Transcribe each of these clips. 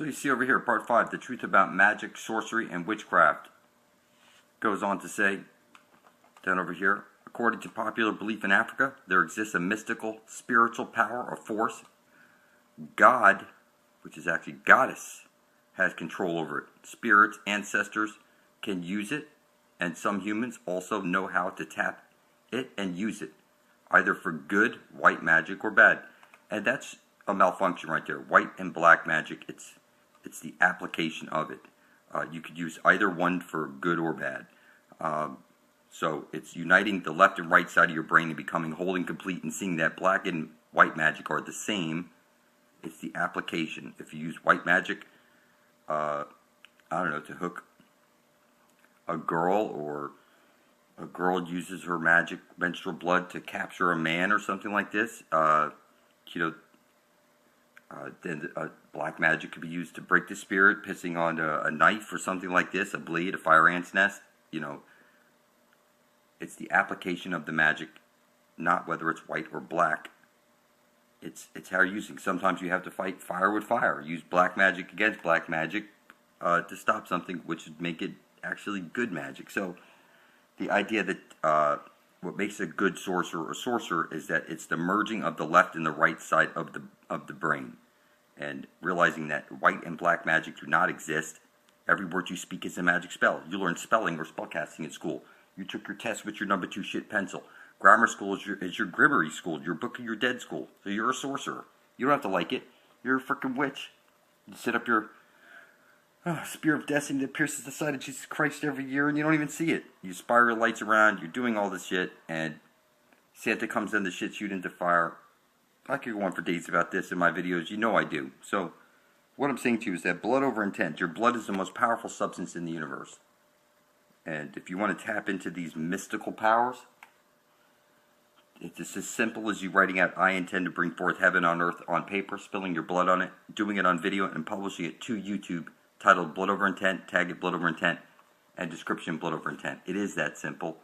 So you see over here, part 5, the truth about magic, sorcery, and witchcraft. Goes on to say, down over here, according to popular belief in Africa, there exists a mystical, spiritual power or force. God, which is actually goddess, has control over it. Spirits, ancestors can use it, and some humans also know how to tap it and use it, either for good, white magic, or bad. And that's a malfunction right there. White and black magic, it's the application of it. You could use either one for good or bad. So it's uniting the left and right side of your brain and becoming whole and complete and seeing that black and white magic are the same. It's the application. If you use white magic, I don't know, to hook a girl, or a girl uses her magic menstrual blood to capture a man or something like this, then black magic could be used to break the spirit, pissing on a knife or something like this, a blade, a fire ant's nest. It's the application of the magic, not whether it's white or black. It's how you're using. Sometimes you have to fight fire with fire. Use black magic against black magic to stop something, which would make it actually good magic. So the idea that what makes a good sorcerer a sorcerer is that it's the merging of the left and the right side of the brain, and realizing that white and black magic do not exist. Every word you speak is a magic spell. You learn spelling or spellcasting in school. You took your test with your number 2 shit pencil. Grammar school is your Grimmery school, your Book of Your Dead school. So you're a sorcerer. You don't have to like it. You're a freaking witch. You set up your spear of destiny that pierces the side of Jesus Christ every year, and you don't even see it. You spiral lights around. You're doing all this shit, and Santa comes in, the shit shoot into fire. I could go on for days about this in my videos. You know I do. So what I'm saying to you is that blood over intent. Your blood is the most powerful substance in the universe. And if you want to tap into these mystical powers, it's just as simple as you writing out, I intend to bring forth heaven on earth on paper, spilling your blood on it, doing it on video, and publishing it to YouTube, titled Blood Over Intent, tag it Blood Over Intent, and description Blood Over Intent. It is that simple.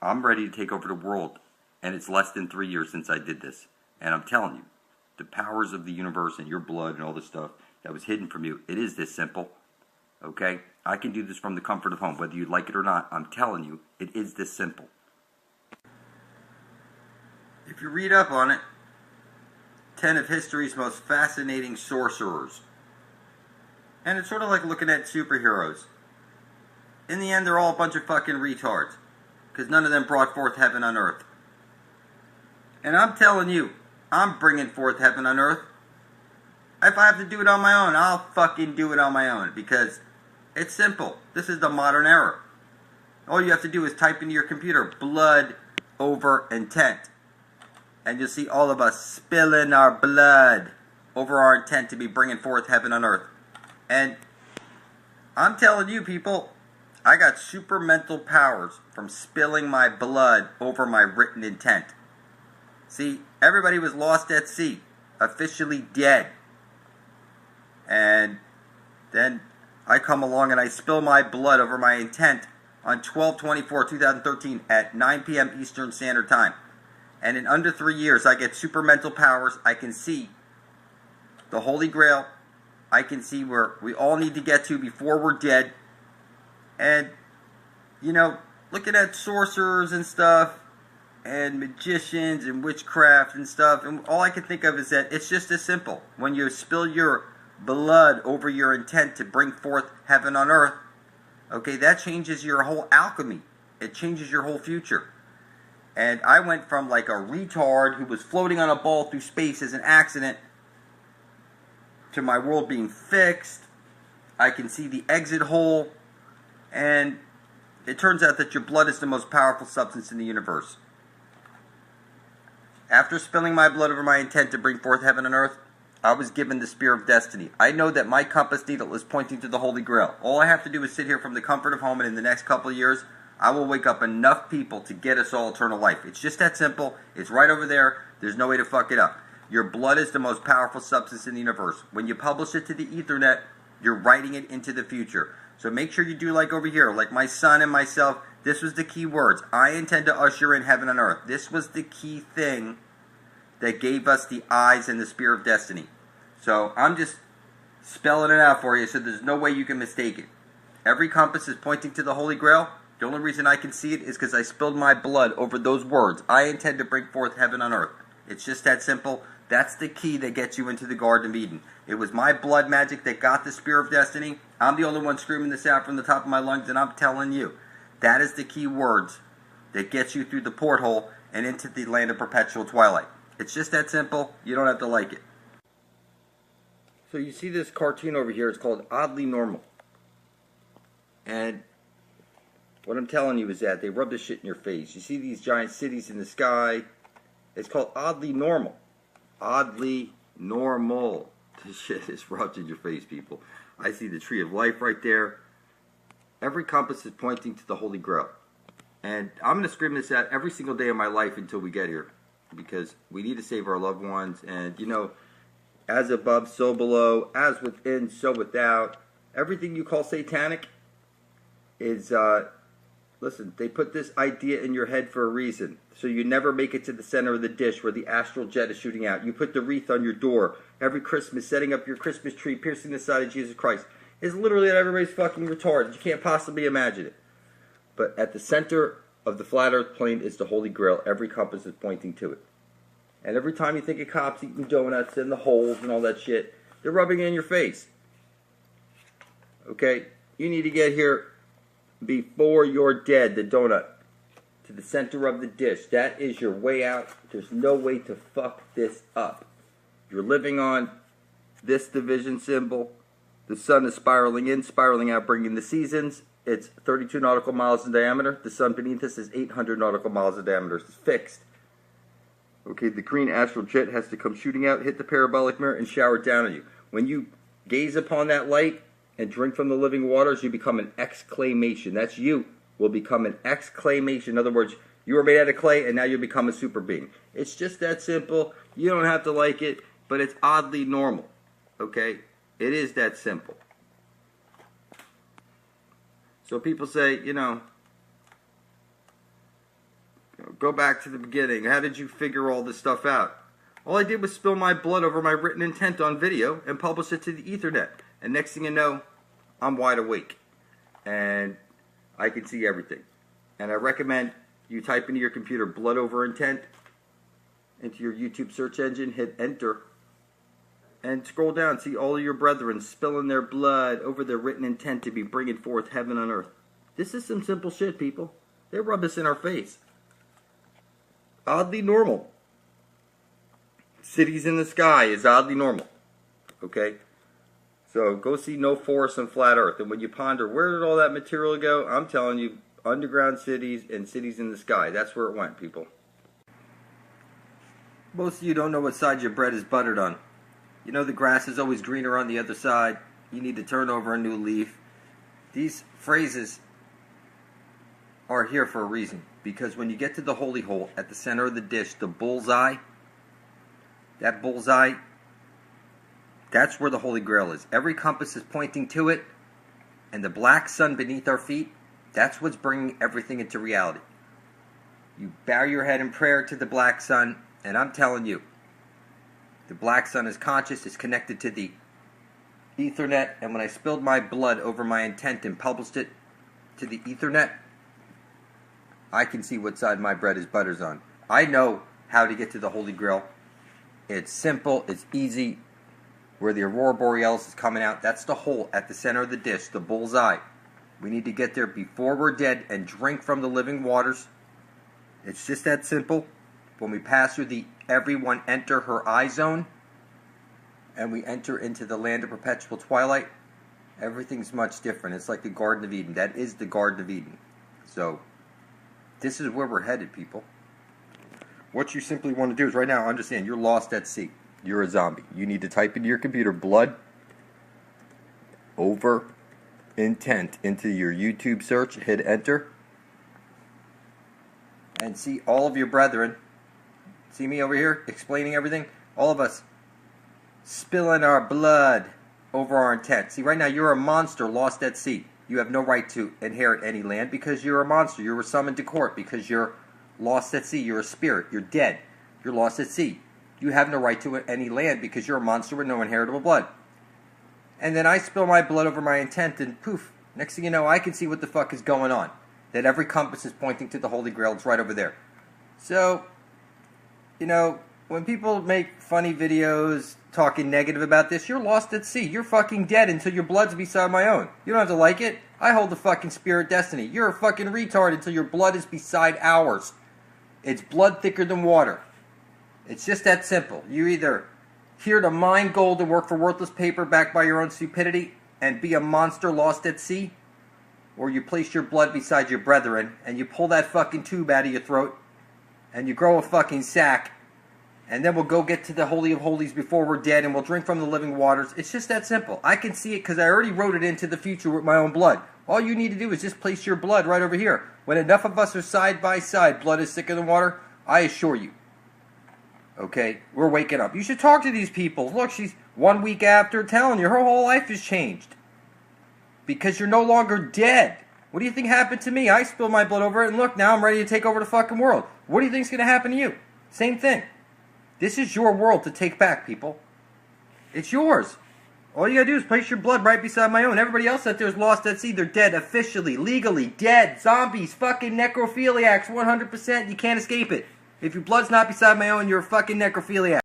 I'm ready to take over the world, and it's less than 3 years since I did this. And I'm telling you, the powers of the universe and your blood and all this stuff that was hidden from you, it is this simple. Okay? I can do this from the comfort of home, whether you like it or not. I'm telling you, it is this simple. If you read up on it, 10 of history's most fascinating sorcerers. And it's sort of like looking at superheroes. In the end, they're all a bunch of fucking retards, because none of them brought forth heaven on earth. And I'm telling you, I'm bringing forth heaven on earth. If I have to do it on my own, I'll fucking do it on my own, because it's simple. This is the modern era. All you have to do is type into your computer, blood over intent. And you'll see all of us spilling our blood over our intent to be bringing forth heaven on earth. And I'm telling you, people, I got super mental powers from spilling my blood over my written intent. See, everybody was lost at sea, officially dead. And then I come along and I spill my blood over my intent on 12/24/2013 at 9 p.m. Eastern Standard Time. And in under 3 years, I get super mental powers. I can see the Holy Grail. I can see where we all need to get to before we're dead. And, looking at sorcerers and stuff, and magicians and witchcraft and stuff, and all I can think of is that it's just as simple. When you spill your blood over your intent to bring forth heaven on earth, okay, that changes your whole alchemy. It changes your whole future. And I went from like a retard who was floating on a ball through space as an accident to my world being fixed. I can see the exit hole. And it turns out that your blood is the most powerful substance in the universe. After spilling my blood over my intent to bring forth heaven and earth, I was given the spear of destiny. I know that my compass needle is pointing to the Holy Grail. All I have to do is sit here from the comfort of home, and in the next couple of years, I will wake up enough people to get us all eternal life. It's just that simple. It's right over there. There's no way to fuck it up. Your blood is the most powerful substance in the universe. When you publish it to the Ethernet, you're writing it into the future. So make sure you do like over here, like my son and myself. This was the key words. I intend to usher in heaven and earth. This was the key thing that gave us the eyes and the spear of destiny. So I'm just spelling it out for you so there's no way you can mistake it. Every compass is pointing to the Holy Grail. The only reason I can see it is because I spilled my blood over those words. I intend to bring forth heaven on earth. It's just that simple. That's the key that gets you into the Garden of Eden. It was my blood magic that got the Spear of Destiny. I'm the only one screaming this out from the top of my lungs, and I'm telling you, that is the key words that gets you through the porthole and into the land of perpetual twilight. It's just that simple. You don't have to like it. So you see this cartoon over here. It's called Oddly Normal. And what I'm telling you is that they rub this shit in your face. You see these giant cities in the sky. It's called Oddly Normal. Oddly Normal. This shit is rubbed in your face, people. I see the tree of life right there. Every compass is pointing to the Holy Grail. And I'm going to scream this out every single day of my life until we get here. Because we need to save our loved ones. And, you know, as above, so below. As within, so without. Everything you call satanic is, listen, they put this idea in your head for a reason. So you never make it to the center of the dish where the astral jet is shooting out. You put the wreath on your door every Christmas, setting up your Christmas tree, piercing the side of Jesus Christ. It's literally that everybody's fucking retarded. You can't possibly imagine it. But at the center of the flat earth plane is the Holy Grail. Every compass is pointing to it. And every time you think of cops eating donuts and the holes and all that shit, they're rubbing it in your face. Okay? You need to get here before you're dead, the donut, to the center of the dish. That is your way out. There's no way to fuck this up. You're living on this division symbol. The sun is spiraling in, spiraling out, bringing the seasons. It's 32 nautical miles in diameter. The sun beneath us is 800 nautical miles in diameter. It's fixed. Okay, the green astral jet has to come shooting out, hit the parabolic mirror, and shower down on you. When you gaze upon that light and drink from the living waters, you become an exclamation. That's you will become an exclamation. In other words, you were made out of clay, and now you become a super being. It's just that simple. You don't have to like it, but it's oddly normal. Okay? It is that simple. So people say, you know, go back to the beginning. How did you figure all this stuff out? All I did was spill my blood over my written intent on video and publish it to the Ethernet. And next thing you know, I'm wide awake. And I can see everything. And I recommend you type into your computer blood over intent into your YouTube search engine, hit enter, and scroll down. See all of your brethren spilling their blood over their written intent to be bringing forth heaven on earth. This is some simple shit, people. They rub this in our face. Oddly normal. Cities in the sky is oddly normal. Okay? So go see No Forest and Flat Earth. And when you ponder, where did all that material go? I'm telling you, underground cities and cities in the sky. That's where it went, people. Most of you don't know what side your bread is buttered on. You know the grass is always greener on the other side. You need to turn over a new leaf. These phrases are here for a reason. Because when you get to the holy hole at the center of the dish, the bullseye, that bullseye, that's where the Holy Grail is. Every compass is pointing to it. And the black sun beneath our feet, that's what's bringing everything into reality. You bow your head in prayer to the black sun, and I'm telling you, the black sun is conscious, is connected to the Ethernet, and when I spilled my blood over my intent and published it to the Ethernet, I can see what side my bread is buttered on. I know how to get to the Holy Grail. It's simple, it's easy. Where the Aurora Borealis is coming out, that's the hole at the center of the dish, the bullseye. We need to get there before we're dead and drink from the living waters. It's just that simple. When we pass through the everyone enter her eye zone, and we enter into the land of perpetual twilight, everything's much different. It's like the Garden of Eden. That is the Garden of Eden. So, this is where we're headed, people. What you simply want to do is right now understand you're lost at sea. You're a zombie. You need to type into your computer blood over intent into your YouTube search, hit enter, and see all of your brethren. See me over here explaining everything? All of us spilling our blood over our intent. See, right now you're a monster lost at sea. You have no right to inherit any land because you're a monster. You were summoned to court because you're lost at sea. You're a spirit. You're dead. You're lost at sea. You have no right to any land because you're a monster with no inheritable blood. and then I spill my blood over my intent, and poof, next thing you know, I can see what the fuck is going on. That every compass is pointing to the Holy Grail. It's right over there. So, when people make funny videos talking negative about this, you're lost at sea. You're fucking dead until your blood's beside my own. You don't have to like it. I hold the fucking spirit destiny. You're a fucking retard until your blood is beside ours. It's blood thicker than water. It's just that simple. You're either here to mine gold and work for worthless paper backed by your own stupidity and be a monster lost at sea, or you place your blood beside your brethren and you pull that fucking tube out of your throat and you grow a fucking sack, and then we'll go get to the Holy of Holies before we're dead and we'll drink from the living waters. It's just that simple. I can see it because I already wrote it into the future with my own blood. All you need to do is just place your blood right over here. When enough of us are side by side, blood is thicker than water, I assure you. Okay, we're waking up. You should talk to these people. Look, she's 1 week after, telling you her whole life has changed. Because you're no longer dead. What do you think happened to me? I spilled my blood over it, and look, now I'm ready to take over the fucking world. What do you think's going to happen to you? Same thing. This is your world to take back, people. It's yours. All you gotta do is place your blood right beside my own. Everybody else out there is lost at sea. They're dead officially, legally, dead. Zombies, fucking necrophiliacs, 100%. You can't escape it. If your blood's not beside my own, you're a fucking necrophiliac.